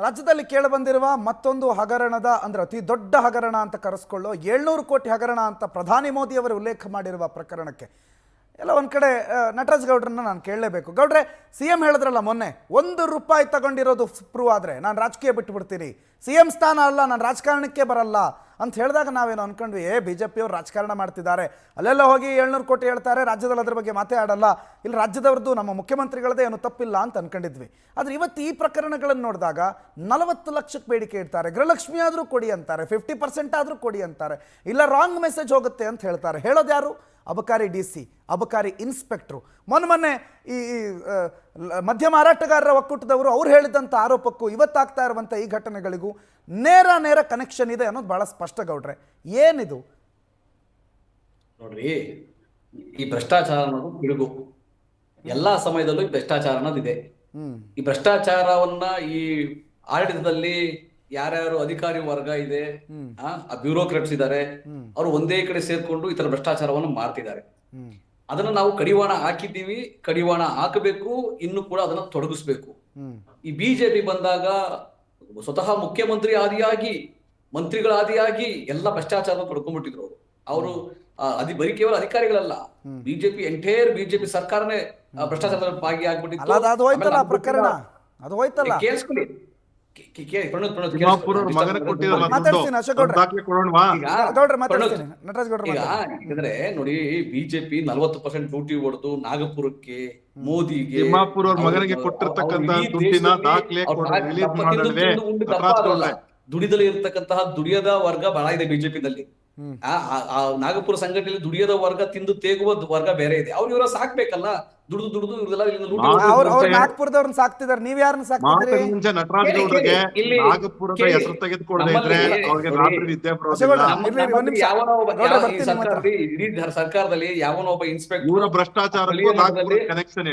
ರಾಜ್ಯದಲ್ಲಿ ಕೇಳಿಬಂದಿರುವ ಮತ್ತೊಂದು ಹಗರಣದ ಅಂದ್ರೆ ಅತಿ ದೊಡ್ಡ ಹಗರಣ ಅಂತ ಕರೆಸ್ಕೊಳ್ಳೋ 700 ಕೋಟಿ ಹಗರಣ ಅಂತ ಪ್ರಧಾನಿ ಮೋದಿ ಅವರು ಉಲ್ಲೇಖ ಮಾಡಿರುವ ಪ್ರಕರಣಕ್ಕೆ ಎಲ್ಲ ಒಂದು ಕಡೆ ನಟರಾಜ್ ಗೌಡ್ರನ್ನ ನಾನು ಕೇಳಲೇಬೇಕು. ಗೌಡ್ರೆ, CM ಹೇಳಿದ್ರಲ್ಲ ಮೊನ್ನೆ, ₹1 ತಗೊಂಡಿರೋದು ಪ್ರೂವ್ ಆದರೆ ನಾನು ರಾಜಕೀಯ ಬಿಟ್ಟುಬಿಡ್ತೀನಿ, CM ಸ್ಥಾನ ಅಲ್ಲ, ನಾನು ರಾಜಕಾರಣಕ್ಕೆ ಬರಲ್ಲ ಅಂತ ಹೇಳಿದಾಗ ನಾವೇನು ಅಂದ್ಕೊಂಡ್ವಿ, BJP ಅವರು ರಾಜಕಾರಣ ಮಾಡ್ತಿದ್ದಾರೆ, ಅಲ್ಲೆಲ್ಲ ಹೋಗಿ 700 ಕೋಟಿ ಹೇಳ್ತಾರೆ, ರಾಜ್ಯದಲ್ಲಿ ಅದ್ರ ಬಗ್ಗೆ ಮಾತೇ ಆಡಲ್ಲ, ಇಲ್ಲಿ ರಾಜ್ಯದವ್ರದ್ದು ನಮ್ಮ ಮುಖ್ಯಮಂತ್ರಿಗಳದೇ ಏನು ತಪ್ಪಿಲ್ಲ ಅಂತ ಅಂದ್ಕೊಂಡಿದ್ವಿ. ಆದರೆ ಇವತ್ತು ಈ ಪ್ರಕರಣಗಳನ್ನು ನೋಡಿದಾಗ 40 ಲಕ್ಷಕ್ಕೆ ಬೇಡಿಕೆ ಇಡ್ತಾರೆ, ಗೃಹಲಕ್ಷ್ಮಿ ಆದರೂ ಕೊಡಿ ಅಂತಾರೆ, 50% ಆದರೂ ಕೊಡಿ ಅಂತಾರೆ, ಇಲ್ಲ ರಾಂಗ್ ಮೆಸೇಜ್ ಹೋಗುತ್ತೆ ಅಂತ ಹೇಳ್ತಾರೆ. ಹೇಳೋದು ಯಾರು? ಅಬಕಾರಿ DC, ಅಬಕಾರಿ ಇನ್ಸ್ಪೆಕ್ಟ್ರು. ಮೊನ್ನೆ ಈ ಮದ್ಯ ಮಾರಾಟಗಾರರ ಒಕ್ಕೂಟದವರು ಅವ್ರು ಹೇಳಿದಂಥ ಆರೋಪಕ್ಕೂ ಇವತ್ತಾಗ್ತಾ ಇರುವಂಥ ಈ ಘಟನೆಗಳಿಗೂ ನೇರ ಕನೆಕ್ಷನ್ ಇದೆ ಅನ್ನೋದು ಬಹಳ ಸ್ಪಷ್ಟ. ಗೌಡ್ರೆ, ಏನಿದು? ನೋಡ್ರಿ, ಈ ಭ್ರಷ್ಟಾಚಾರ ಅನ್ನೋದು ಪಿಡುಗು. ಎಲ್ಲಾ ಸಮಯದಲ್ಲೂ ಈ ಭ್ರಷ್ಟಾಚಾರ ಅನ್ನೋದಿದೆ. ಈ ಭ್ರಷ್ಟಾಚಾರವನ್ನ ಈ ಆಡಳಿತದಲ್ಲಿ ಯಾರ್ಯಾರು ಅಧಿಕಾರಿ ವರ್ಗ ಇದೆ, ಆ ಬ್ಯೂರೋಕ್ರಾಟ್ಸ್ ಇದ್ದಾರೆ, ಅವರು ಒಂದೇ ಕಡೆ ಸೇರ್ಕೊಂಡು ಈ ತರ ಭ್ರಷ್ಟಾಚಾರವನ್ನು ಮಾಡ್ತಿದ್ದಾರೆ. ಅದನ್ನ ನಾವು ಕಡಿವಾಣ ಹಾಕಿದ್ದೀವಿ, ಕಡಿವಾಣ ಹಾಕಬೇಕು, ಇನ್ನು ಕೂಡ ಅದನ್ನ ತೊಡಗಿಸ್ಬೇಕು. ಈ BJP ಬಂದಾಗ ಸ್ವತಃ ಮುಖ್ಯಮಂತ್ರಿ ಆದಿಯಾಗಿ, ಮಂತ್ರಿಗಳ ಆದಿಯಾಗಿ ಎಲ್ಲ ಭ್ರಷ್ಟಾಚಾರ ತೊಡ್ಕೊಂಡ್ಬಿಟ್ಟಿದ್ರು ಅವರು. ಬರೀ ಕೇವಲ ಅಧಿಕಾರಿಗಳಲ್ಲ, BJP ಸರ್ಕಾರನೇ ಭ್ರಷ್ಟಾಚಾರದ ಭಾಗಿಯಾಗ್ಬಿಟ್ಟಿತ್ತು. ಕೇಳಿಸ್ಕೊಳ್ಳಿ, ಯಾಕಂದ್ರೆ ನೋಡಿ, BJP 40% ಡ್ಯೂಟಿ ಹೊಡೆದು ನಾಗಪುರಕ್ಕೆ, ಮೋದಿಗೆ, ಮಗನಿಗೆ ಕೊಟ್ಟಿರ್ತಕ್ಕಂಥ ದುಡಿದಲ್ಲಿ ಇರ್ತಕ್ಕಂತಹ ದುಡಿಯದ ವರ್ಗ ಬಹಳ ಇದೆ BJP-ನಲ್ಲಿ. ನಾಗಪುರ ಸಂಘಟನೆಯಲ್ಲಿ ದುಡಿಯದ ವರ್ಗ ತಿಂದು ತೇಗುವ ವರ್ಗ ಬೇರೆ ಇದೆ. ಇವರ ಸಾಕ್ಬೇಕಲ್ಲ, ದುಡಿದು ಇವ್ರದೆಲ್ಲ ನಾಗಪುರದವ್ರನ್ನ ಸಾಕ್ತಿದಾರೆ. ನೀವ್ ಯಾರನ್ನ ಸಾಕ್ತಿದ್ರಿ? ಸರ್ಕಾರದಲ್ಲಿ ಯಾವನೋ ಒಬ್ಬ ಇನ್ಸ್ಪೆಕ್ಟರ್ ಭ್ರಷ್ಟಾಚಾರ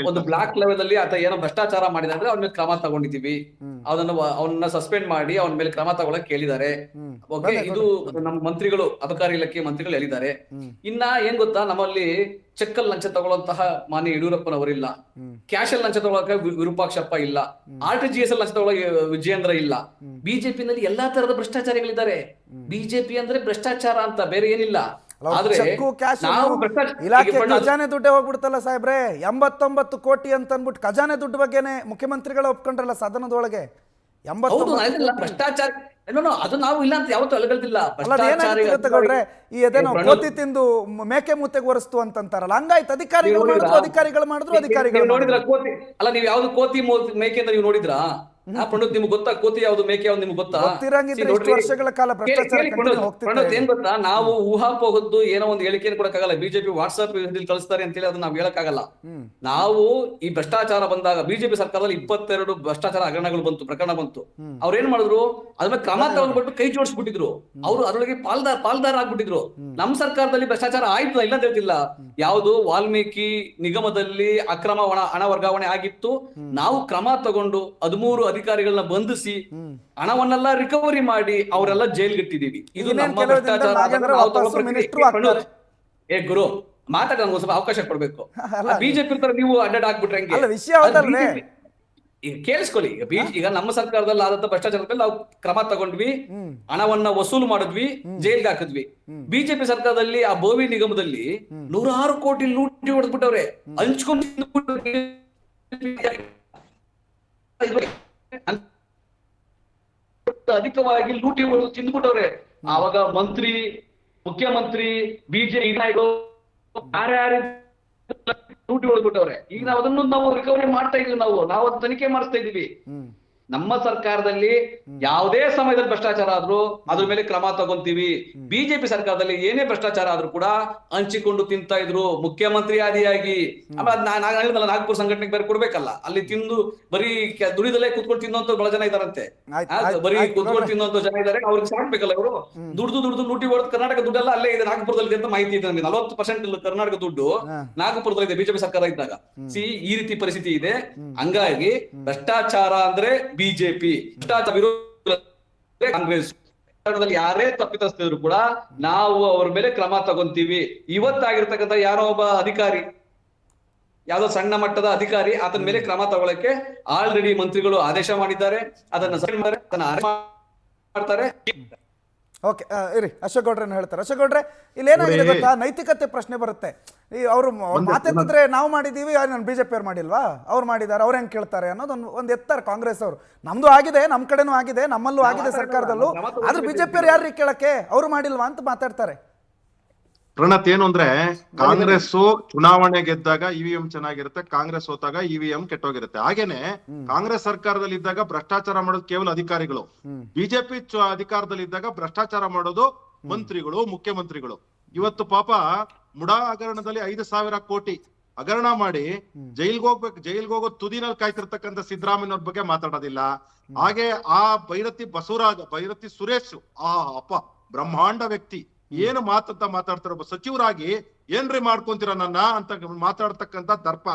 ಒಂದು ಬ್ಲಾಕ್ ಲೆವೆಲ್ ಅಲ್ಲಿ ಆತ ಏನೋ ಭ್ರಷ್ಟಾಚಾರ ಮಾಡಿದ ಅಂದ್ರೆ ಅವ್ನ ಮೇಲೆ ಕ್ರಮ ತಗೊಂಡಿದ್ದೀವಿ. ಅವನ್ನ ಸಸ್ಪೆಂಡ್ ಮಾಡಿ ಅವನ ಮೇಲೆ ಕ್ರಮ ತಗೊಳಕ್ ಕೇಳಿದ್ದಾರೆ. ಓಕೆ, ಇದು ನಮ್ಮ ಮಂತ್ರಿಗಳು, ಅಬಕಾರಿ ಇಲಾಖೆ ಮಂತ್ರಿಗಳು ಹೇಳಿದ್ದಾರೆ. ಇನ್ನ ಏನ್ ಗೊತ್ತಾ, ನಮ್ಮಲ್ಲಿ ಚೆಕ್ ಅಲ್ಲಿ ಲಂಚ ತಗೊಳ್ಳುವಂತಹ ಮಾನ್ಯ ಯಡಿಯೂರಪ್ಪನವರಿಲ್ಲ, ಕ್ಯಾಶ್ ಅಲ್ಲಿ ಲಂಚ ತಗೊಳಕ ವಿರೂಪಾಕ್ಷಪ್ಪ ಇಲ್ಲ, RTGS ಅಲ್ಲಿ ಲಂಚ ತಗೊಳಕ ವಿಜಯೇಂದ್ರ ಇಲ್ಲ. BJP-ನಲ್ಲಿ ಎಲ್ಲಾ ತರದ ಭ್ರಷ್ಟಾಚಾರಿಗಳಿದ್ದಾರೆ. BJP ಅಂದ್ರೆ ಭ್ರಷ್ಟಾಚಾರ ಅಂತ ಬೇರೆ ಏನಿಲ್ಲ. ಆದ್ರೆ ಇಲಾಖೆ ಖಜಾನೆ ದುಡ್ಡೇ ಹೋಗ್ಬಿಡ್ತಲ್ಲ ಸಾಹೇಬ್ರೆ. 89 ಕೋಟಿ ಅಂತ ಅನ್ಬಿಟ್ಟು ಖಜಾನೆ ದುಡ್ಡು ಬಗ್ಗೆನೆ ಮುಖ್ಯಮಂತ್ರಿಗಳು ಒಪ್ಕೊಂಡ್ರಲ್ಲ ಸದನದೊಳಗೆ. ಭ್ರಷ್ಟಾಚಾರ ಅದು ನಾವು ಇಲ್ಲ ಅಂತ ಯಾವತ್ತೂ ಅಲಗಲ್ದಿಲ್ಲ. ಈ ಅದೇನೋ ಕೋತಿ ತಿಂದು ಮೇಕೆ ಮೂತೆಗೆ ಒರೆಸ್ತು ಅಂತಾರಲ್ಲ, ಹಂಗಾಯ್ತು. ಅಧಿಕಾರಿಗಳು ಮಾಡಿದ್ರು ನೋಡಿದ್ರ ಕೋತಿ ಅಲ್ಲ, ನೀವು ಯಾವ್ದು ಕೋತಿ ಮೇಕೆ ಅಂತ ನೀವು ನೋಡಿದ್ರಾ? ಪಂಡಿತ್, ನಿಮ್ಗೆ ಗೊತ್ತಾ ಕೋತಿ ಯಾವ್ದು ಮೇಕೆ ಯಾವ್ದು ನಿಮ್ಗೆ ಗೊತ್ತಾ? ವರ್ಷಗಳ ಕಾಲ ಏನ್ ಗೊತ್ತಾ, ನಾವು ಊಹಾಪೋಹದ್ದು ಏನೋ ಒಂದು ಹೇಳಿಕೆಯನ್ನು ಕೊಡಕ್ಕಾಗಲ್ಲ. BJP ವಾಟ್ಸ್ಆಪ್ ಕಳಿಸ್ತಾರೆ ಅಂತೇಳಿ ಅದನ್ನ ನಾವು ಹೇಳಕ್ಕಾಗಲ್ಲ. ನಾವು ಈ ಭ್ರಷ್ಟಾಚಾರ ಬಂದಾಗ BJP ಸರ್ಕಾರದಲ್ಲಿ 22 ಭ್ರಷ್ಟಾಚಾರ ಹಗರಣಗಳು ಬಂತು, ಪ್ರಕರಣ ಬಂತು. ಅವ್ರ ಏನ್ ಮಾಡಿದ್ರು, ಅದ್ರ ಕ್ರಮ ತಗೊಂಡ್ಬಿಟ್ಟು ಕೈ ಜೋಡಿಸ್ಬಿಟ್ಟಿದ್ರು. ಅವರು ಅದರೊಳಗೆ ಪಾಲ್ದಾರ ಆಗ್ಬಿಟ್ಟಿದ್ರು. ನಮ್ಮ ಸರ್ಕಾರದಲ್ಲಿ ಭ್ರಷ್ಟಾಚಾರ ಆಯ್ತು, ಇಲ್ಲ ಅಂತ ಹೇಳ್ತಿಲ್ಲ. ಯಾವುದು ವಾಲ್ಮೀಕಿ ನಿಗಮದಲ್ಲಿ ಅಕ್ರಮ ಹಣ ವರ್ಗಾವಣೆ ಆಗಿತ್ತು, ನಾವು ಕ್ರಮ ತಗೊಂಡು 13 ಅಧಿಕಾರಿಗಳನ್ನ ಬಂಧಿಸಿ ಹಣವನ್ನೆಲ್ಲ ರಿಕವರಿ ಮಾಡಿ ಅವರೆಲ್ಲ ಜೈಲ್ಗಿಟ್ಟಿದೀವಿ. ಇದು ನಮ್ಮ ಭ್ರಷ್ಟಾಚಾರ. ಗುರು ಮಾತಾಡ, ನನ್ಗೆ ಸ್ವಲ್ಪ ಅವಕಾಶ ಕೊಡ್ಬೇಕು. BJP ನೀವು ಅಡ್ಡಾಡ್ ಹಾಕ್ಬಿಟ್ರೆ ಕೇಳಿಸ್ಕೊಳ್ಳಿ. ಈಗ ನಮ್ಮ ಸರ್ಕಾರದಲ್ಲಿ ಆದಂತ ಭ್ರಷ್ಟಾಚಾರದ ಮೇಲೆ ನಾವು ಕ್ರಮ ತಗೊಂಡ್ವಿ, ಹಣವನ್ನ ವಸೂಲು ಮಾಡಿದ್ವಿ, ಜೈಲ್ಗೆ ಹಾಕಿದ್ವಿ. BJP ಸರ್ಕಾರದಲ್ಲಿ ಆ ಬೋವಿ ನಿಗಮದಲ್ಲಿ 106 ಕೋಟಿ ಲೂಟಿ ಹೊಡೆದ್ಬಿಟ್ಟವ್ರೆ, ಹಂಚ್ಕೊಂಡು ಅಧಿಕವಾಗಿ ಲೂಟಿ ತಿಂದ್ಬಿಟ್ಟವ್ರೆ. ಆವಾಗ ಮಂತ್ರಿ, ಮುಖ್ಯಮಂತ್ರಿ, BJP ಯಾರ್ಯಾರು ಲೂಟಿ ಹೊಡೆದ್ಬಿಟ್ಟವ್ರೆ. ಈಗ ನಾವು ಅದನ್ನು ರಿಕವರಿ ಮಾಡ್ತಾ ಇದೀವಿ, ನಾವು ತನಿಖೆ ಮಾಡಿಸ್ತಾ ಇದೀವಿ. ನಮ್ಮ ಸರ್ಕಾರದಲ್ಲಿ ಯಾವುದೇ ಸಮಯದಲ್ಲಿ ಭ್ರಷ್ಟಾಚಾರ ಆದ್ರೂ ಅದ್ರ ಮೇಲೆ ಕ್ರಮ ತಗೊಂತೀವಿ. BJP ಸರ್ಕಾರದಲ್ಲಿ ಏನೇ ಭ್ರಷ್ಟಾಚಾರ ಆದ್ರೂ ಕೂಡ ಹಂಚಿಕೊಂಡು ತಿಂತಾ ಇದ್ರು, ಮುಖ್ಯಮಂತ್ರಿ ಆದಿಯಾಗಿ. ಆಮೇಲೆ ನಾಗಪುರ ಸಂಘಟನೆಗೆ ಬೇರೆ ಕೊಡ್ಬೇಕಲ್ಲ, ಅಲ್ಲಿ ತಿಂದು ಬರೀ ದುಡಿದಲ್ಲೇ ಕೂತ್ಕೊಂಡು ತಿನ್ನೋಂತ ಬಹಳ ಜನ ಇದಾರಂತೆ. ಬರೀ ಕೂತ್ಕೊಂಡು ತಿನ್ನೋಂತ ಜನ ಇದಾರೆ, ಅವ್ರಿಗೆ ಸಾಕ್ಬೇಕಲ್ಲ. ಇವರು ದುಡ್ದು ಲೂಟಿ ಹೊಡೆದು ಕರ್ನಾಟಕ ದುಡ್ಡೆಲ್ಲ ಅಲ್ಲೇ ಇದೆ, ನಾಗಪುರದಲ್ಲಿ ಅಂತ ಮಾಹಿತಿ ಇದೆ ನಮಗೆ. 40% ಕರ್ನಾಟಕ ದುಡ್ಡು ನಾಗಪುರದಲ್ಲಿ ಇದೆ BJP ಸರ್ಕಾರ ಇದ್ದಾಗ. ಈ ರೀತಿ ಪರಿಸ್ಥಿತಿ ಇದೆ. ಹಂಗಾಗಿ ಭ್ರಷ್ಟಾಚಾರ ಅಂದ್ರೆ BJP, ಭ್ರಷ್ಟಾಚಾರ ವಿರೋಧ ಕಾಂಗ್ರೆಸ್. ಯಾರೇ ತಪ್ಪಿತಸ್ಥರು ಕೂಡ ನಾವು ಅವ್ರ ಮೇಲೆ ಕ್ರಮ ತಗೊಂತೀವಿ. ಇವತ್ತಾಗಿರ್ತಕ್ಕಂಥ ಯಾರೋ ಒಬ್ಬ ಅಧಿಕಾರಿ ಯಾವ್ದೋ ಸಣ್ಣ ಮಟ್ಟದ ಅಧಿಕಾರಿ ಆತನ ಮೇಲೆ ಕ್ರಮ ತಗೊಳಕ್ಕೆ ಆಲ್ರೆಡಿ ಮಂತ್ರಿಗಳು ಆದೇಶ ಮಾಡಿದ್ದಾರೆ. ಅದನ್ನ ಮಾಡ್ತಾರೆ. ಓಕೆ, ಇರಿ ಅಶೋಕ್ ಗೌಡ್ರನ್ನ ಹೇಳ್ತಾರೆ. ಅಶೋಕ್ ಗೌಡ್ರೆ, ಇಲ್ಲಿ ಏನಾಗಿದೆ ಗೊತ್ತಾ, ನೈತಿಕತೆ ಪ್ರಶ್ನೆ ಬರುತ್ತೆ. ಈ ಅವರು ಮಾತಾಡ್ತಿದ್ರೆ ನಾವು ಮಾಡಿದೀವಿ, ನಾನು ಬಿಜೆಪಿ ಅವ್ರು ಮಾಡಿಲ್ವಾ, ಅವ್ರು ಮಾಡಿದ್ದಾರೆ, ಅವ್ರು ಹೆಂಗೆ ಕೇಳ್ತಾರೆ ಅನ್ನೋದು ಒಂದು ಎತ್ತಾರೆ ಕಾಂಗ್ರೆಸ್ ಅವರು. ನಮ್ದು ಆಗಿದೆ, ನಮ್ಮ ಕಡೆನೂ ಆಗಿದೆ, ನಮ್ಮಲ್ಲೂ ಆಗಿದೆ ಸರ್ಕಾರದಲ್ಲೂ, ಆದ್ರೆ ಬಿಜೆಪಿ ಅವ್ರು ಯಾರು ಕೇಳಕ್ಕೆ, ಅವ್ರು ಮಾಡಿಲ್ವಾ ಅಂತ ಮಾತಾಡ್ತಾರೆ. ಪ್ರಣತ್ ಏನು ಅಂದ್ರೆ, ಕಾಂಗ್ರೆಸ್ ಚುನಾವಣೆ ಗೆದ್ದಾಗ ಇವಿಎಂ ಚೆನ್ನಾಗಿರುತ್ತೆ, ಕಾಂಗ್ರೆಸ್ ಸೋತಾಗ ಇವಿಎಂ ಕೆಟ್ಟೋಗಿರುತ್ತೆ. ಹಾಗೇನೆ ಕಾಂಗ್ರೆಸ್ ಸರ್ಕಾರದಲ್ಲಿ ಇದ್ದಾಗ ಭ್ರಷ್ಟಾಚಾರ ಮಾಡೋದು ಕೇವಲ ಅಧಿಕಾರಿಗಳು, ಬಿಜೆಪಿ ಅಧಿಕಾರದಲ್ಲಿ ಇದ್ದಾಗ ಭ್ರಷ್ಟಾಚಾರ ಮಾಡೋದು ಮಂತ್ರಿಗಳು, ಮುಖ್ಯಮಂತ್ರಿಗಳು. ಇವತ್ತು ಪಾಪ ಮುಡಾ ಹಗರಣದಲ್ಲಿ 5,000 ಕೋಟಿ ಹಗರಣ ಮಾಡಿ ಜೈಲ್ಗೆ ಹೋಗೋ ತುದಿನಲ್ಲಿ ಕಾಯ್ತಿರ್ತಕ್ಕಂಥ ಸಿದ್ದರಾಮಯ್ಯನವ್ರ ಬಗ್ಗೆ ಮಾತಾಡೋದಿಲ್ಲ. ಹಾಗೆ ಆ ಭೈರತಿ ಸುರೇಶ್ ಅಪ್ಪ ಬ್ರಹ್ಮಾಂಡ ವ್ಯಕ್ತಿ, ಏನು ಮಾತಂತ ಮಾತಾಡ್ತಾರ, ಒಬ್ಬ ಸಚಿವರಾಗಿ ಏನ್ರಿ ಮಾಡ್ಕೊಂತೀರ ನನ್ನ ಅಂತ ಮಾತಾಡ್ತಕ್ಕಂತ ದರ್ಪ.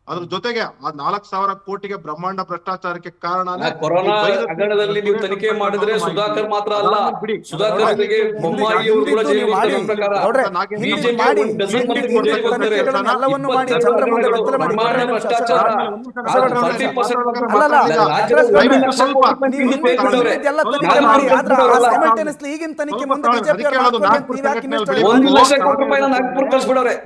ಅದ್ರ ಜೊತೆಗೆ ಆ 4,000 ಕೋಟಿಗೆ ಬ್ರಹ್ಮಾಂಡ ಭ್ರಷ್ಟಾಚಾರಕ್ಕೆ ಕಾರಣ ಕೊರೋನಾ ಹಗರಣದಲ್ಲಿ ನೀವು ತನಿಖೆ ಮಾಡಿದ್ರೆ ಸುಧಾಕರ್ ಮಾತ್ರ ಅಲ್ಲ, ಸುಧಾಕರ್ ಜೊತೆಗೆ ಬೊಮ್ಮಾಯಿ ಅವರು ಕೂಡ ಜೈಲಿಗೆ ಹೋಗ್ತಾರೆ. ಪ್ರಕಾರ ಬ್ರಹ್ಮಾಂಡ ಭ್ರಷ್ಟಾಚಾರ ಈಗಿನ ತನಿಖೆ ಮುಂದೆ ಬಿಜೆಪಿ 1,00,000 ಕೋಟಿ ರೂಪಾಯಿ ನಾಗ್ಪುರ್ ಕಳ್ಸ್ಬಿಡವ್ರೆ.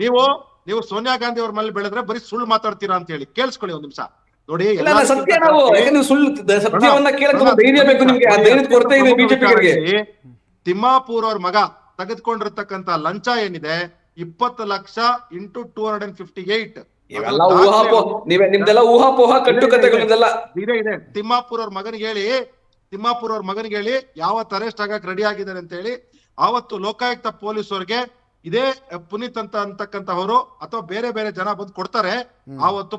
ನೀವು ಸೋನಿಯಾ ಗಾಂಧಿ ಅವ್ರ ಮೇಲೆ ಬೆಳೆದ್ರೆ ಬರೀ ಸುಳ್ಳು ಮಾತಾಡ್ತೀರಾ ಅಂತ ಹೇಳಿ ಕೇಳಿಸ್ಕೊಳ್ಳಿ ಒಂದ್ ನಿಮಿಷ. ನೋಡಿ, ಸತ್ಯ ನಾವು ಯಾಕಂದ್ರೆ ಸುಳ್ಳು ಸತ್ಯವನ್ನ ಕೇಳಕ್ಕೆ ಧೈರ್ಯ ಬೇಕು ನಿಮ್ಗೆ, ಆ ಧೈರ್ಯದ ಕೊರತೆ ಇದೆ ಬಿಜೆಪಿಗೆ. ತಿಮ್ಮಾಪುರ್ ಅವ್ರ ಮಗ ತೆಗೆದುಕೊಂಡಿರ್ತಕ್ಕಂತ ಲಂಚ ಏನಿದೆ 20 ಲಕ್ಷ ಇಂಟು 258. ಇವೆಲ್ಲ ನಿಮ್ದೆಲ್ಲ ಊಹಾಪೋಹ ಕಟ್ಟುಕತೆಗಳು ಇದೆಲ್ಲ ಇದೆ. ತಿಮ್ಮಾಪುರ್ ಅವ್ರ ಮಗನಿಗೆ ಹೇಳಿ ಯಾವತ್ತು ಅರೆಸ್ಟ್ ಆಗಕ್ ರೆಡಿ ಆಗಿದ್ದಾರೆ ಅಂತ ಹೇಳಿ ಆವತ್ತು ಲೋಕಾಯುಕ್ತ ಪೊಲೀಸರಿಗೆ ಇದೇ ಪುನೀತ್ ಅಂತಕ್ಕಂತವರು ಅಥವಾ ಬೇರೆ ಬೇರೆ ಜನ ಬಂದು ಕೊಡ್ತಾರೆ. ಆವತ್ತು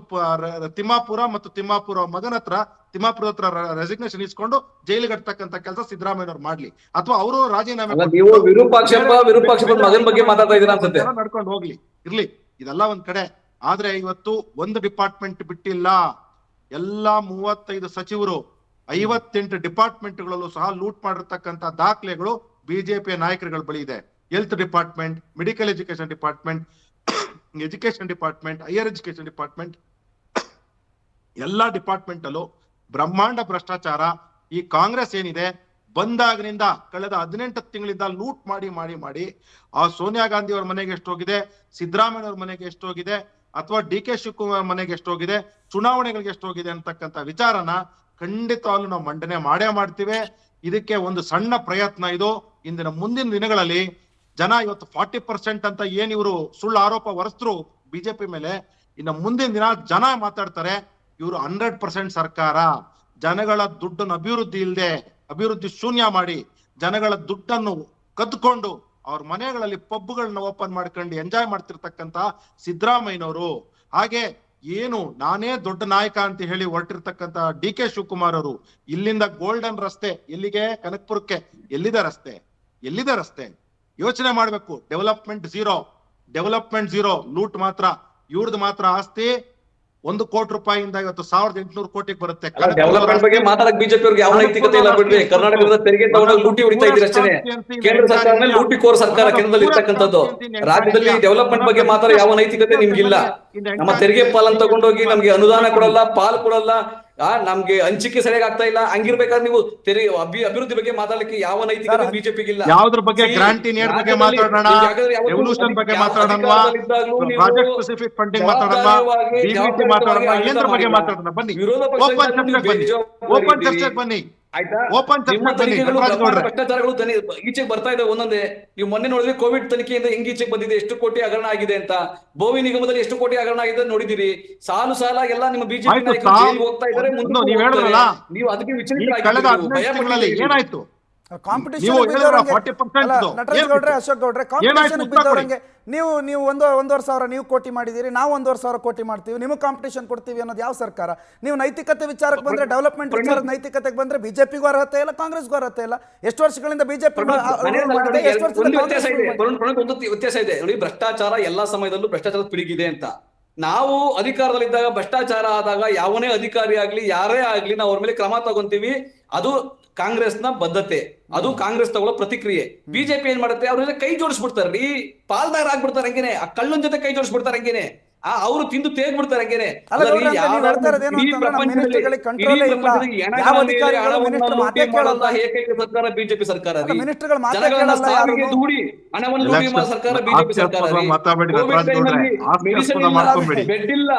ತಿಮ್ಮಾಪುರ ಮಗನ ಹತ್ರ ರೆಸಿಗ್ನೇಷನ್ ಇಸ್ಕೊಂಡು ಜೈಲಿಗೆ ಕಟ್ತಕ್ಕಂತ ಕೆಲಸ ಸಿದ್ದರಾಮಯ್ಯವ್ರು ಮಾಡ್ಲಿ, ಅಥವಾ ಅವರು ರಾಜೀನಾಮೆ ಮಗನ ಬಗ್ಗೆ ಮಾತಾಡ್ತಾ ಇದ್ದೀರಾ ಅನ್ಸುತ್ತೆ, ನಡ್ಕೊಂಡು ಹೋಗ್ಲಿ, ಇರ್ಲಿ. ಇದೆಲ್ಲ ಒಂದ್ ಕಡೆ. ಆದ್ರೆ ಇವತ್ತು ಒಂದು ಡಿಪಾರ್ಟ್ಮೆಂಟ್ ಬಿಟ್ಟಿಲ್ಲ, ಎಲ್ಲಾ 35 ಸಚಿವರು 58 ಡಿಪಾರ್ಟ್ಮೆಂಟ್ಗಳಲ್ಲೂ ಸಹ ಲೂಟ್ ಮಾಡಿರ್ತಕ್ಕಂತ ದಾಖಲೆಗಳು ಬಿಜೆಪಿಯ ನಾಯಕರುಗಳ ಬಳಿ ಇದೆ. Health department, medical education department, education department, higher education department, ಎಲ್ಲಾ ಡಿಪಾರ್ಟ್ಮೆಂಟ್ ಅಲ್ಲೂ ಬ್ರಹ್ಮಾಂಡ ಭ್ರಷ್ಟಾಚಾರ. ಈ ಕಾಂಗ್ರೆಸ್ ಏನಿದೆ ಬಂದಾಗಿನಿಂದ ಕಳೆದ 18 ತಿಂಗಳಿಂದ ಲೂಟ್ ಮಾಡಿ ಆ ಸೋನಿಯಾ ಗಾಂಧಿ ಅವ್ರ ಮನೆಗೆ ಎಷ್ಟೋಗಿದೆ, ಸಿದ್ದರಾಮಯ್ಯ ಅವ್ರ ಮನೆಗೆ ಎಷ್ಟೋಗಿದೆ, ಅಥವಾ DK ಶಿವಕುಮಾರ್ ಮನೆಗೆ ಎಷ್ಟೋಗಿದೆ, ಚುನಾವಣೆಗಳಿಗೆ ಎಷ್ಟೋಗಿದೆ ಅಂತಕ್ಕಂಥ ವಿಚಾರನ ಖಂಡಿತವಾಗ್ಲೂ ನಾವು ಮಂಡನೆ ಮಾಡ್ತೀವಿ. ಇದಕ್ಕೆ ಒಂದು ಸಣ್ಣ ಪ್ರಯತ್ನ ಇದು. ಮುಂದಿನ ದಿನಗಳಲ್ಲಿ ಜನ ಇವತ್ತು 40% ಅಂತ ಏನ್ ಇವರು ಸುಳ್ಳು ಆರೋಪ ಹೊರಸ್ತರು ಬಿಜೆಪಿ ಮೇಲೆ, ಇನ್ನು ಮುಂದಿನ ದಿನ ಜನ ಮಾತಾಡ್ತಾರೆ ಇವರು 100% ಸರ್ಕಾರ ಜನಗಳ ದುಡ್ಡನ್ನು ಅಭಿವೃದ್ಧಿ ಶೂನ್ಯ ಮಾಡಿ ಜನಗಳ ದುಡ್ಡನ್ನು ಕದ್ಕೊಂಡು ಅವ್ರ ಮನೆಗಳಲ್ಲಿ ಪಬ್ಗಳನ್ನ ಓಪನ್ ಮಾಡ್ಕೊಂಡು ಎಂಜಾಯ್ ಮಾಡ್ತಿರ್ತಕ್ಕಂತ ಸಿದ್ದರಾಮಯ್ಯನವರು, ಹಾಗೆ ಏನು ನಾನೇ ದೊಡ್ಡ ನಾಯಕ ಅಂತ ಹೇಳಿ ಹೊರಟಿರ್ತಕ್ಕಂತ DK ಶಿವಕುಮಾರ್ ಅವರು, ಇಲ್ಲಿಂದ ಗೋಲ್ಡನ್ ರಸ್ತೆ ಎಲ್ಲಿಗೆ, ಕನಕಪುರಕ್ಕೆ ಎಲ್ಲಿದೆ ರಸ್ತೆ ಯೋಚನೆ ಮಾಡ್ಬೇಕು. ಡೆವಲಪ್ಮೆಂಟ್ ಝೀರೋ, ಲೂಟ್ ಮಾತ್ರ. ಇವ್ರದ್ದು ಮಾತ್ರ ಆಸ್ತಿ 1 ಕೋಟಿ ರೂಪಾಯಿಯಿಂದ ಇವತ್ತು 1,800 ಕೋಟಿಗೆ ಬರುತ್ತೆ. ಡೆವಲಪ್ಮೆಂಟ್ ಬಗ್ಗೆ ಮಾತಾಡಕ್ ಬಿಜೆಪಿ ಅವ್ರಿಗೆ ಯಾವ ನೈತಿಕತೆ ಇಲ್ಲ ಬಿಡ್ರಿ. ಕರ್ನಾಟಕದ ತೆರಿಗೆ ತಗೊಂಡು ಲೂಟಿ ಹೊಡಿತಾ ಇದ್ದೀರಿ ಅಷ್ಟೇ. ಕೇಂದ್ರ ಸರ್ಕಾರ ಲೂಟಿಕೋರ್ ಸರ್ಕಾರ ಕೇಂದ್ರದಲ್ಲಿ ಇರ್ತಕ್ಕಂಥದ್ದು. ರಾಜ್ಯದಲ್ಲಿ ಡೆವಲಪ್ಮೆಂಟ್ ಬಗ್ಗೆ ಮಾತಾಡೋ ಯಾವ ನೈತಿಕತೆ ನಿಮ್ಗಿಲ್ಲ. ನಮ್ಮ ತೆರಿಗೆ ಪಾಲನ್ನು ತಗೊಂಡೋಗಿ ನಮ್ಗೆ ಅನುದಾನ ಕೊಡಲ್ಲ, ಪಾಲ್ ಕೊಡಲ್ಲ, ನಮ್ಗೆ ಹಂಚಿಕೆ ಸರಿಯಾಗಿ ಆಗ್ತಾ ಇಲ್ಲ. ಹಂಗಿರ್ಬೇಕಾದ್ರೆ ನೀವು ಅಭಿವೃದ್ಧಿ ಬಗ್ಗೆ ಮಾತಾಡಲಿಕ್ಕೆ ಯಾವ ನೈತಿಕತೆ ಬಿಜೆಪಿಗಿಲ್ಲ. ಯಾವ್ದ್ರ ಬಗ್ಗೆ ಗ್ರಾಂಟಿ ನೇರ್ ಬಗ್ಗೆ ಮಾತಾಡೋಣ, ರೆವಲ್ಯೂಷನ್ ಬಗ್ಗೆ ಮಾತಾಡೋಣ, ಪ್ರಾಜೆಕ್ಟ್ ಸ್ಪೆಸಿಫಿಕ್ ಫಂಡಿಂಗ್ ಮಾತಾಡೋಣ, DBT ಮಾತಾಡೋಣ, ಏನ್ರ ಬಗ್ಗೆ ಮಾತಾಡೋಣ. ಬನ್ನಿ ಓಪನ್ ಚರ್ಚೆಗೆ ಬನ್ನಿ. ಭ್ರಷ್ಟಾಚಾರಗಳು ಈಚೆಗೆ ಬರ್ತಾ ಇದೆ ಒಂದೊಂದೇ. ನೀವು ಮೊನ್ನೆ ನೋಡಿದ್ರೆ ಕೋವಿಡ್ ತನಿಖೆಯಿಂದ ಹೆಂಗ್ ಈಚೆಗೆ ಬಂದಿದೆ, ಎಷ್ಟು ಕೋಟಿ ಹಗರಣ ಆಗಿದೆ ಅಂತ. ಬೋವಿ ನಿಗಮದಲ್ಲಿ ಎಷ್ಟು ಕೋಟಿ ಹಗರಣ ಆಗಿದೆ ನೋಡಿದಿರಿ. ಸಾಲ ಎಲ್ಲ ನಿಮ್ಮ ಬಿಜೆಪಿ ನಾಯಕರು ಹೋಗ್ತಾ ಇದ್ದಾರೆ. ನೀವು ಅದಕ್ಕೆ ವಿಚಲಿತರಾಗಿದ್ದೀರಿ. ಏನಾಯ್ತು ಕಾಂಪಿಟೇಷನ್ ಅಶೋಕ್ ಗೌಡ್ರೆ, ಕಾಂಪಿಟೇಷನ್ ಬಿದ್ದವರಂಗೆ ನೀವು 1,500 ಸಾವಿರ ನೀವು ಕೋಟಿ ಮಾಡಿದ್ದೀರಿ, ನಾವು 1,500 ಸಾವಿರ ಕೋಟಿ ಮಾಡ್ತೀವಿ, ನಿಮಗೆ ಕಾಂಪಿಟೇಷನ್ ಕೊಡ್ತೀವಿ ಅನ್ನೋದು ಯಾವ ಸರ್ಕಾರ? ನೀವು ನೈತಿಕತೆ ವಿಚಾರಕ್ಕೆ ಬಂದ್ರೆ, ಡೆವಲಪ್ಮೆಂಟ್ ವಿಚಾರದ ನೈತಿಕತೆಗೆ ಬಂದ್ರೆ ಬಿಜೆಪಿಗೂ ಅರ್ಹತೆ ಇಲ್ಲ, ಕಾಂಗ್ರೆಸ್ಗೂ ಅರ್ಹತೆ ಇಲ್ಲ. ಎಷ್ಟು ವರ್ಷಗಳಿಂದ ಬಿಜೆಪಿ ವ್ಯತ್ಯಾಸ ಇದೆ ನೋಡಿ. ಭ್ರಷ್ಟಾಚಾರ ಎಲ್ಲಾ ಸಮಯದಲ್ಲೂ ಭ್ರಷ್ಟಾಚಾರದ ಪಿಡುಗಿದೆ ಅಂತ. ನಾವು ಅಧಿಕಾರದಲ್ಲಿದ್ದಾಗ ಭ್ರಷ್ಟಾಚಾರ ಆದಾಗ ಯಾವನೇ ಅಧಿಕಾರಿ ಆಗ್ಲಿ ಯಾರೇ ಆಗ್ಲಿ ನಾವು ಅವ್ರ ಮೇಲೆ ಕ್ರಮ ತಗೊಂತೀವಿ. ಅದು ಕಾಂಗ್ರೆಸ್ನ ಬದ್ಧತೆ, ಅದು ಕಾಂಗ್ರೆಸ್ ತಗೊಳ್ಳೋ ಪ್ರತಿಕ್ರಿಯೆ. ಬಿಜೆಪಿ ಏನ್ ಮಾಡುತ್ತೆ, ಅವ್ರ ಕೈ ಜೋಡಿಸ್ಬಿಡ್ತಾರ್ರಿ, ಪಾಲ್ದಾರ ಆಗ್ಬಿಡ್ತಾರೆ ಹಂಗೇನೆ, ಆ ಕಳ್ಳನ ಜೊತೆ ಕೈ ಜೋಡಿಸ್ಬಿಡ್ತಾರೆ ಹಂಗೇನೆ. ಅವರು ತಿಂದು ತೇಗ್ಬಿಡ್ತಾರೆ ಹಂಗೇನೆ. ಅಲ್ಲ ಗೌಡ್ರೆ, ಅಂದ್ರೆ ನೀವು ಹೇಳ್ತಾ ಇರೋದೇನು ಅಂತಂದ್ರೆ ನಮ್ಮ ಮಿನಿಸ್ಟರ್ಗಳಿಗೆ ಕಂಟ್ರೋಲೇ ಇಲ್ಲ, ಯಾವ ಅಧಿಕಾರಿಗಳು ಮಿನಿಸ್ಟರ್ ಮಾತೇ ಕೇಳಲ್ಲ, ಏಕೈಕ ಸರ್ಕಾರ ಬಿಜೆಪಿ ಸರ್ಕಾರ ರೀ. ಮಿನಿಸ್ಟರ್ಗಳು ಮಾತೇ ಜನಗಳನ್ನ ಕೇಳಲ್ಲ, ಸಾವಿಗೆ ಯಾರು ದೂಡಿ ಹಣವನ್ನು ಲೂಟಿ ಮಾಡೋ ಸರ್ಕಾರ ಬಿಜೆಪಿ ಸರ್ಕಾರ ರೀ. ಮಾತಾಡ್ಬೇಡಿ ಕೋವಿಡ್ ನಟರಾಜ್ ಗೌಡ್ರೆ, ಟೈಮಲ್ಲಿ ಆಸ್ತಿ ಮೆಡಿಸಿನ್ ಅಸ್ಪದ ಇಲ್ಲ, ಮಾಡ್ಕೊಂಬೇಡಿ. ಬೆಡ್ ಇಲ್ಲ,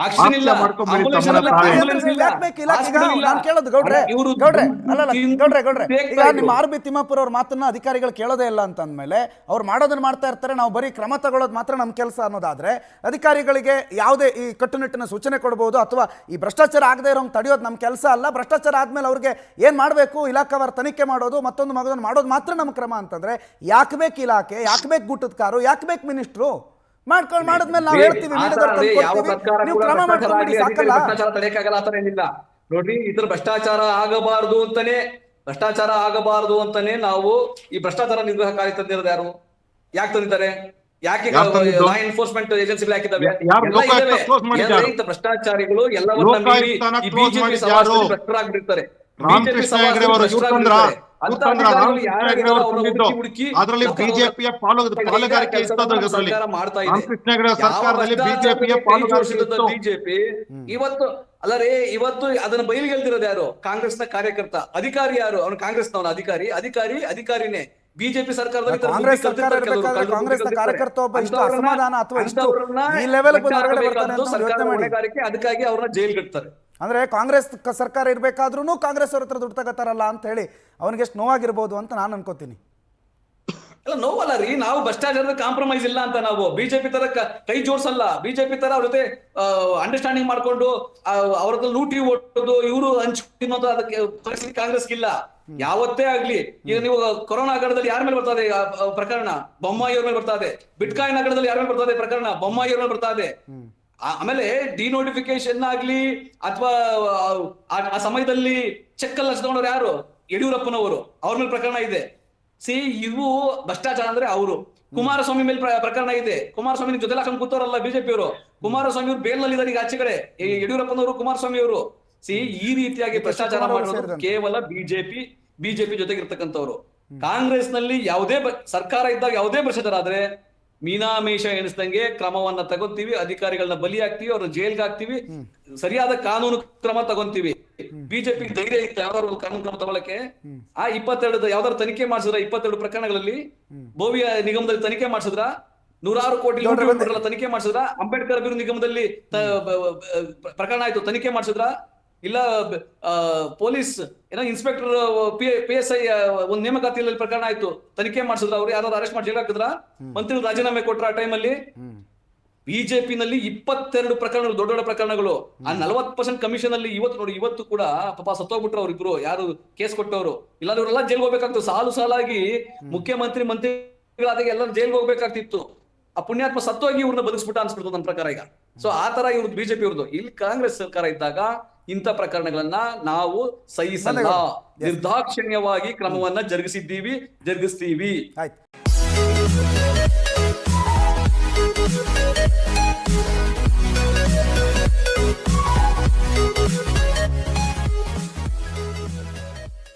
ಆಕ್ಸಿಜನ್ ಇಲ್ಲ, ಮಾಡ್ಕೊಂಬೇಡಿ, ಆಂಬುಲೆನ್ಸ್ ತಮ್ಮನ್ನ ಇಲ್ಲ, ತಾವೇ. ಆಂಬುಲೆನ್ಸ್ ಇಲ್ಲ, ಯಾಕ್ ಬೇಕು ಇಲಾಖೆಗೆ? ಹಾಸ್ಪಿಟಲ್ ಇಲ್ಲ. ನಾನ್ ಕೇಳೋದು ಗೌಡ್ರೆ, ಇವ್ರು ಗೌಡ್ರೆ, ಅಲ್ಲಲ್ಲ ಗೌಡ್ರೆ, ಈಗ ತೆಗ್ತಾ ನಿಮ್ಮ ಇದ್ರು. ಆರ್ ಬಿ ತಿಮ್ಮಾಪುರ ಅವ್ರ ಮಾತನ್ನ ಅಧಿಕಾರಿಗಳು ಕೇಳೋದೇ ಇಲ್ಲ ಅಂತ ಅಂದ್ಮೇಲೆ ಅವ್ರು ಮಾಡೋದನ್ನ ಮಾಡ್ತಾ ಇರ್ತಾರೆ, ನಾವು ಬರೀ ಕ್ರಮ ತಗೊಳ್ಳೋದು ಮಾತ್ರ ನಮ್ಮ ಕೆಲಸ ಅನ್ನೋದಾದ್ರೆ ಅಧಿಕಾರಿಗಳಿಗೆ ಯಾವುದೇ ಈ ಕಟ್ಟುನಿಟ್ಟಿನ ಸೂಚನೆ ಕೊಡಬಹುದು ಅಥವಾ ಈ ಭ್ರಷ್ಟಾಚಾರ ಆಗದೆ ಇರೋಂಗ್ ತಡೆಯೋದು ನಮ್ಮ ಕೆಲಸ ಅಲ್ಲ. ಭ್ರಷ್ಟಾಚಾರ ಆದ್ಮೇಲೆ ಅವ್ರಿಗೆ ಏನ್ ಮಾಡಬೇಕು, ಇಲಾಖೆವಾರ ತನಿಖೆ ಮಾಡೋದು, ಮತ್ತೊಂದು ಮಗದನ್ನು ಮಾಡೋದು ಮಾತ್ರ ನಮ್ಮ ಕ್ರಮ ಅಂತಂದ್ರೆ ಯಾಕೆ ಬೇಕು ಇಲಾಖೆ, ಯಾಕೆ ಬೇಕು ಗುಟ್ಟದ ಕಾರು, ಯಾಕೆ ಬೇಕು ಮಿನಿಸ್ಟ್ರು? ಮಾಡಿದ್ಮೇಲೆ ನಾವು ಹೇಳ್ತೀವಿ, ನೀವು ಕ್ರಮ ಮಾಡ್ಕೊಂಡ್ಬಿಡಿ, ಸಾಕಲ್ಲ. ಭ್ರಷ್ಟಾಚಾರ ತಡೆಯಕ್ಕಾಗಲ್ಲ, ಆತರ ಏನಿಲ್ಲ ನೋಡ್ರಿ. ಇದ್ರ ಭ್ರಷ್ಟಾಚಾರ ಆಗಬಾರದು ಅಂತಾನೆ ನಾವು ಈ ಭ್ರಷ್ಟಾಚಾರ ನಿಗ್ರಹ ಕಾರ್ಯ ತಂದಿರೋದು. ಯಾರು ಯಾಕೆ ತಂದಿದ್ದಾರೆ? ಯಾಕೆ ಲಾ ಎನ್ಫೋರ್ಸ್ಮೆಂಟ್ ಏಜೆನ್ಸಿಗಳು ಹಾಕಿದ್ದಾವೆ? ಭ್ರಷ್ಟಾಚಾರಿಗಳು ಎಲ್ಲವನ್ನ ಮೀರಿ ಈ ಬಿಜೆಪಿ ಸಮಾಜದಲ್ಲಿ ಭ್ರಷ್ಟರಾಗ್ಬಿಟ್ಟಿರ್ತಾರೆ. ಅದರಲ್ಲಿ ಬಿಜೆಪಿಯ ಪಾಲುಗಾರಿಕೆ ಬಿಜೆಪಿ ಇವತ್ತು ಇವತ್ತು ಅದನ್ನ ಬಯಲಿಗೆಳ್ದಿರೋದು ಯಾರು? ಕಾಂಗ್ರೆಸ್ನ ಕಾರ್ಯಕರ್ತ. ಅಧಿಕಾರಿ ಯಾರು? ಅವನು ಕಾಂಗ್ರೆಸ್ನವನ ಅಧಿಕಾರಿನೇ. ಬಿಜೆಪಿ ಸರ್ಕಾರದಲ್ಲಿ ಕಾಂಗ್ರೆಸ್ ಸರ್ಕಾರ ಇರಬೇಕಾದ್ರೆ ಕಾಂಗ್ರೆಸ್ನ ಕಾರ್ಯಕರ್ತ ಒಬ್ಬ ಇಷ್ಟು ಅಸಮಾಧಾನ ಅಥವಾ ಇಷ್ಟು ಈ ಲೆವೆಲ್ ಹೊಣೆಗಾರಿಕೆ, ಅದಕ್ಕಾಗಿ ಅವ್ರನ್ನ ಜೈಲ್ ಕಟ್ತಾರೆ. ಅಂದ್ರೆ ಕಾಂಗ್ರೆಸ್ ಸರ್ಕಾರ ಇರ್ಬೇಕಾದ್ರೂ ಕಾಂಗ್ರೆಸ್ ಅವ್ರ ಹತ್ರ ದುಡ್ಡು ತಗೋತಾರಲ್ಲ ಅಂತ ಹೇಳಿ ಅವನಿಗೆ ಎಷ್ಟು ನೋವಾಗಿರ್ಬೋದು ಅಂತ ನಾನು ಅನ್ಕೋತೀನಿ. ಎಲ್ಲ ನೋವಲ್ಲ ರೀ, ನಾವು ಭ್ರಷ್ಟಾಚಾರದ ಕಾಂಪ್ರಮೈಸ್ ಇಲ್ಲ ಅಂತ ನಾವು ಬಿಜೆಪಿ ತರ ಕೈ ಜೋಡಿಸಲ್ಲ. ಬಿಜೆಪಿ ತರ ಅವ್ರ ಜೊತೆ ಅಂಡರ್ಸ್ಟ್ಯಾಂಡಿಂಗ್ ಮಾಡ್ಕೊಂಡು ಅವ್ರ ಹತ್ರ ಲೂಟಿ ಓಡೋದು, ಇವರು ಹಂಚು ತಿನ್ನೋದು ಅದಕ್ಕೆ ಪರಿಸ್ಥಿತಿ ಕಾಂಗ್ರೆಸ್ಗಿಲ್ಲ ಯಾವತ್ತೇ ಆಗ್ಲಿ. ಈಗ ನೀವು ಕೊರೋನಾ ಹಗರಣದಲ್ಲಿ ಯಾರ ಮೇಲೆ ಬರ್ತಾ ಇದೆ ಪ್ರಕರಣ? ಬೊಮ್ಮಾಯಿಯವ್ರ ಮೇಲೆ ಬರ್ತಾ ಇದೆ. ಬಿಟ್ಕಾಯಿನ್ ಹಗರಣದಲ್ಲಿ ಯಾರ ಮೇಲೆ ಬರ್ತಾ ಇದೆ ಪ್ರಕರಣ? ಬೊಮ್ಮಾಯಿಯವ್ರ ಮೇಲೆ ಬರ್ತಾ ಇದೆ. ಆಮೇಲೆ ಡಿನೋಟಿಫಿಕೇಶನ್ ಆಗ್ಲಿ ಅಥವಾ ಆ ಸಮಯದಲ್ಲಿ ಚೆಕ್ ಎಲ್ಲ ಹಚ್ಕೊಂಡವ್ರು ಯಾರು? ಯಡಿಯೂರಪ್ಪನವರು. ಅವ್ರ ಮೇಲೆ ಪ್ರಕರಣ ಇದೆ. ಇವು ಭ್ರಷ್ಟಾಚಾರ ಅಂದ್ರೆ ಅವರು. ಕುಮಾರಸ್ವಾಮಿ ಮೇಲೆ ಪ್ರಕರಣ ಇದೆ. ಕುಮಾರಸ್ವಾಮಿ ಜೊತೆ ಹಾಕೊಂಡು ಕೂತವರಲ್ಲ ಬಿಜೆಪಿಯವರು. ಕುಮಾರಸ್ವಾಮಿ ಅವರು ಬೇಲ್ನಲ್ಲಿ ಇದ್ದಾರೆ ಈಗ ಆಚೆ ಕಡೆ. ಯಡಿಯೂರಪ್ಪನವರು, ಕುಮಾರಸ್ವಾಮಿ ಅವರು. ಈ ರೀತಿಯಾಗಿ ಭ್ರಷ್ಟಾಚಾರ ಮಾಡೋದು ಕೇವಲ ಬಿಜೆಪಿ ಜೊತೆಗೆ ಇರ್ತಕ್ಕಂಥವ್ರು. ಕಾಂಗ್ರೆಸ್ ನಲ್ಲಿ ಯಾವುದೇ ಸರ್ಕಾರ ಇದ್ದಾಗ ಯಾವುದೇ ಭ್ರಷ್ಟಾಚಾರ ಆದ್ರೆ ಮೀನಾಮೇಷ ಎಣಿಸ್ದಂಗೆ ಕ್ರಮವನ್ನ ತಗೊಂತೀವಿ, ಅಧಿಕಾರಿಗಳನ್ನ ಬಲಿ ಹಾಕ್ತಿವಿ, ಅವ್ರನ್ನ ಜೈಲ್ಗೆ ಹಾಕ್ತಿವಿ, ಸರಿಯಾದ ಕಾನೂನು ಕ್ರಮ ತಗೊಂತೀವಿ. ಬಿಜೆಪಿ ಧೈರ್ಯ ಇತ್ತು ಯಾವ್ದಾದ್ರು ಕಾನೂನು ಕ್ರಮ ತಗೊಳಕ್ಕೆ? ಆ 22 ಯಾವ್ದಾದ್ರು ತನಿಖೆ ಮಾಡಿಸಿದ್ರ? 22 ಪ್ರಕರಣಗಳಲ್ಲಿ ಬೋವಿಯ ನಿಗಮದಲ್ಲಿ ತನಿಖೆ ಮಾಡಿಸಿದ್ರ? 100 ಕೋಟಿ ತನಿಖೆ ಮಾಡಿಸಿದ್ರ? ಅಂಬೇಡ್ಕರ್ ಅಭಿವೃದ್ಧಿ ನಿಗಮದಲ್ಲಿ ಪ್ರಕರಣ ಆಯ್ತು, ತನಿಖೆ ಮಾಡಿಸಿದ್ರ? ಇಲ್ಲ ಪೊಲೀಸ್ ಇನ್ಸ್ಪೆಕ್ಟರ್ PSI ಒಂದು ನೇಮಕಾತಿಯಲ್ಲಿ ಪ್ರಕರಣ ಆಯ್ತು, ತನಿಖೆ ಮಾಡಿಸಿದ್ರ? ಅವ್ರು ಯಾರಾದ್ರು ಅರೆಸ್ಟ್ ಮಾಡಿ ಜೈಲ್ ಹಾಕಿದ್ರ? ಮಂತ್ರಿಗಳು ರಾಜೀನಾಮೆ ಕೊಟ್ರ ಆ ಟೈಮಲ್ಲಿ? ಬಿಜೆಪಿ ನಲ್ಲಿ 22 ಪ್ರಕರಣಗಳು, ದೊಡ್ಡ ದೊಡ್ಡ ಪ್ರಕರಣಗಳು. ಆ 40% ಕಮಿಷನ್ ಅಲ್ಲಿ ಇವತ್ತು ನೋಡಿ, ಇವತ್ತು ಕೂಡ ಪಾಪ ಸತ್ತೋಗ್ಬಿಟ್ರು ಅವ್ರಿಬ್ರು ಯಾರು ಕೇಸ್ ಕೊಟ್ಟವರು. ಇಲ್ಲಾಂದ್ರೆ ಇವರೆಲ್ಲ ಜೈಲ್ಗೆ ಹೋಗ್ಬೇಕಾಗ್ತದೆ. ಸಾಲಾಗಿ ಮಂತ್ರಿಗಳಾದಾಗ ಎಲ್ಲ ಜೈಲ್ಗೆ ಹೋಗ್ಬೇಕಾಗ್ತಿತ್ತು. ಆ ಪುಣ್ಯಾತ್ಮ ಸತ್ತೋಗಿ ಇವ್ರನ್ನ ಬದುಕಿಸ್ಬಿಟ್ಟ ಅನ್ಸ್ಬಿಡ್ತದೆ ನನ್ನ ಪ್ರಕಾರ ಈಗ. ಸೊ ಆ ತರ ಇವ್ರದ್ದು ಬಿಜೆಪಿ ಅವ್ರದ್ದು. ಇಲ್ಲಿ ಕಾಂಗ್ರೆಸ್ ಸರ್ಕಾರ ಇದ್ದಾಗ ಇಂಥ ಪ್ರಕರಣಗಳನ್ನ ನಾವು ಸಹಿಸಲ್ಲ, ನಿರ್ದಾಕ್ಷಿಣ್ಯವಾಗಿ ಕ್ರಮವನ್ನ ಜರುಗಿಸ್ತೀವಿ. ಆಯ್ತು.